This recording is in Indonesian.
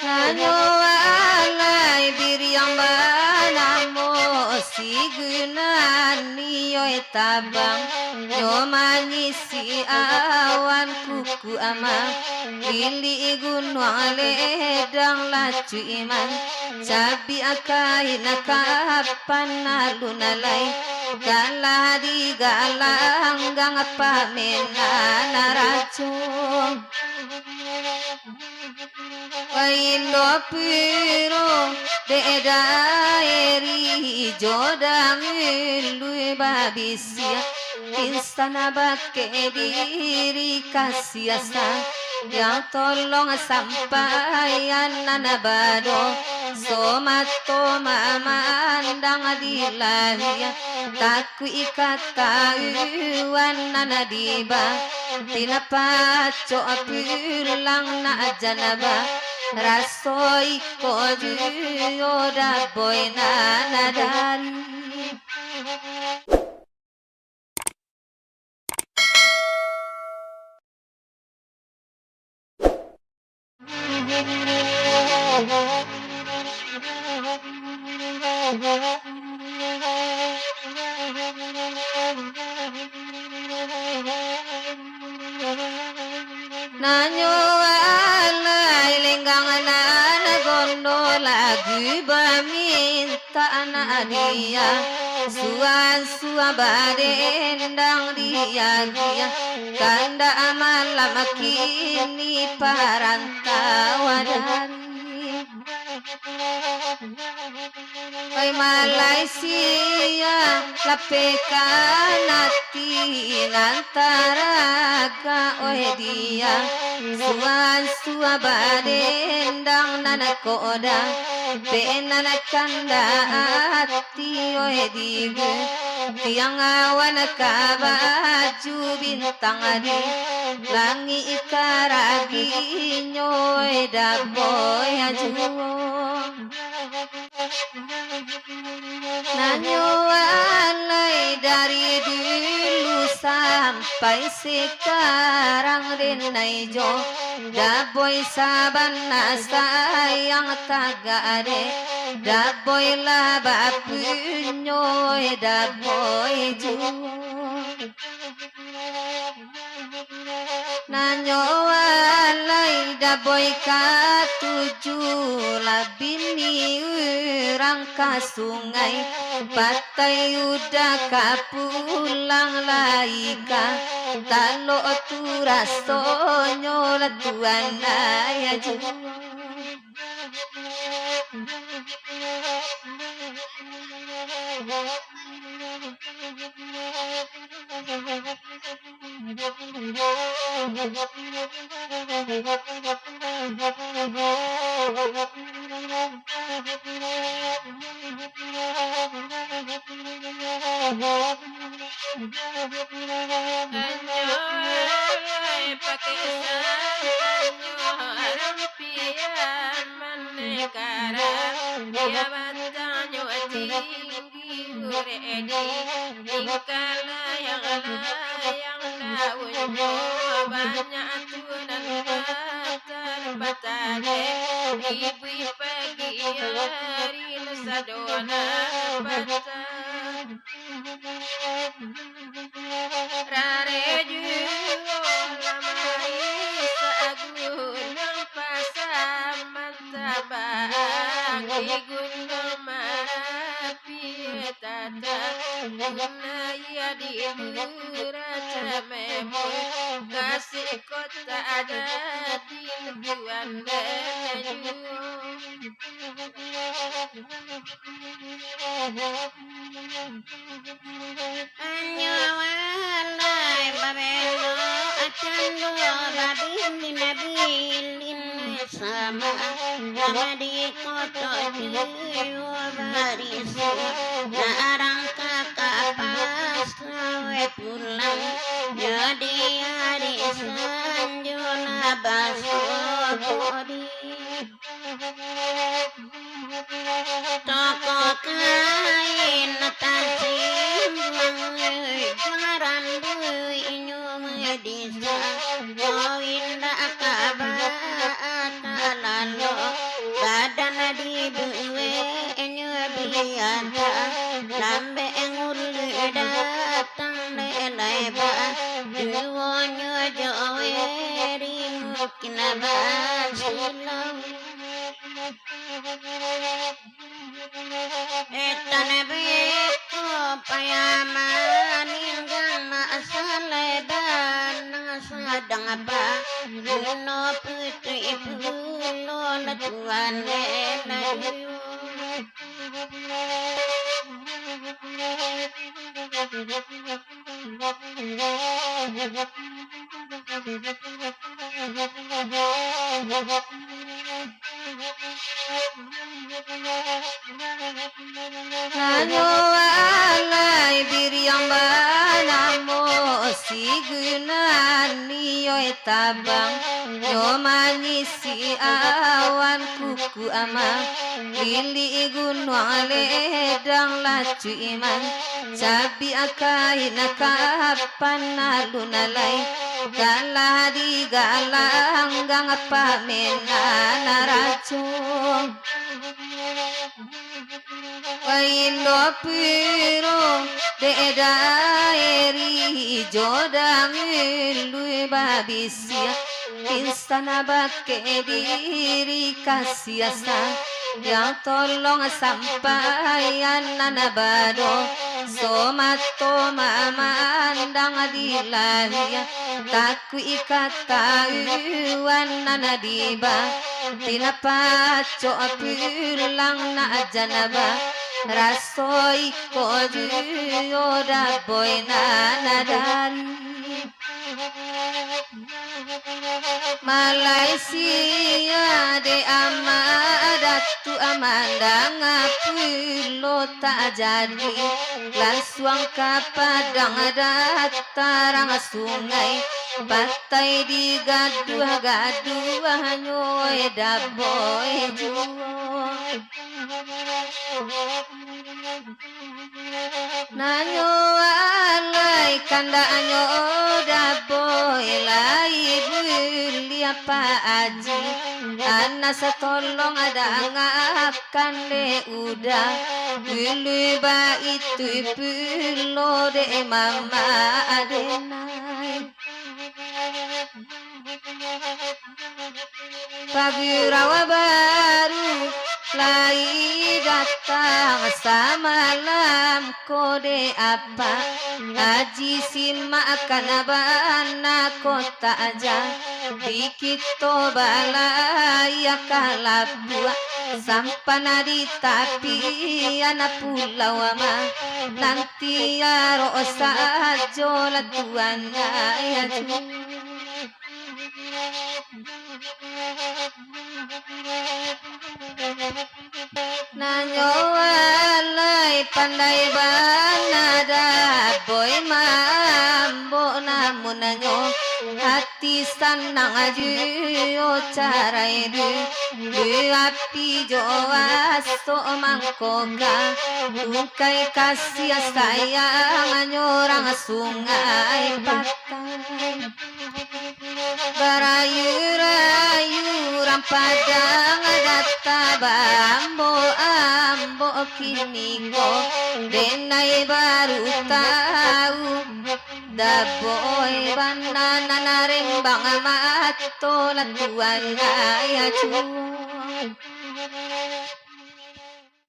Nanyo alay biryang banamo sigunan niyo'y tabang nyomanyi si awan kuku ama lili gunwang ledang lacu iman sabi akai nakapan nalunalay galah di galang gang pamena naracung Waindo piro de daeri jodang lui babisia instana bakke diri kasiasa yang tolong sampaian nanabado somato mamandang dilahia taku ikata uwan nanadiba tinapaco pulang na janaba rasoi ko yoda boy nanadari Nanyo alay lenggang na gondo lagu baminta na dia suan badendang dia kanda amalam kini parantawan Ay Malaysia lapekan hati nantaraga oe dia suan badendang nanakoda penana kanda hati oe digu tiang awan kabaju bintang adi langi ikaragi nyoe daboy ajuo Nanyo alay dari dulu sampai sekarang denai jo daboy saban sayang tagade daboy laba punyo daboy jo Nanyo alay daboy katuju labini urang ka sungai patay udah kapulang laika talo turaso nyola tuana ya ju Ibu pagi hari sadona patah rare juo lamai sagunung pasaman tabang di gunung marapi tata gunaya di neraca memo kasih kota ada di tujuan Anyawalai babelo acando babini nabilin sama nama di kota jiwa barisu narang kakak pas lawe pulang jadi hari sanjona baso bodi toko kain tasim jaran bui nyum desa kawin dak kabar ada lambe ngulu datang lelai ba duwonyo jaweri mungkin abasilau etane beko payaman ingkang masaleh banang sadang apa no putri pulo latuan lelayu Nanyo alay biryang banamo sigunan niyo tabang nyo manyisi awan kuku ama lili gunwang ledang lacu iman sabi akai nakapan nalunalay galah di galang gang pamena naracung Waindo piro de daeri jodang lui babisia instana bakke diri kasiasa yang tolong sampaian nanabado somato mamandang dilahia taku ikatauan nanadiba tinapaco pulang na janaba rasoi ko yoda boy nanadari Malaysia de amadatu amandang pulo tak jadi langsung ke padang datarang sungai batai di gaduh-gaduh nyoy daboy juo nanyo alay kanda anyo daboy lai buli apa aji ana setolong ada ngakan le udah dulu ba itu pulo de mama adenai pagi rawa baru lai datang samalam kode apa haji simak akan abana kota aja dikit to balaya kalabua sampana di tapi anak pulau ama nanti ya rosa jola tuan ya nanyo alay pandai banada boy mambo namun nanyo hati sanang aja cara itu api joa so mangkoga bukai kasih sayang nyorang sungai patai Barayu-rayu padang data bambo ambo kini ko denai baru tahu daboy banana narembang amat tolat tuan gaya cuy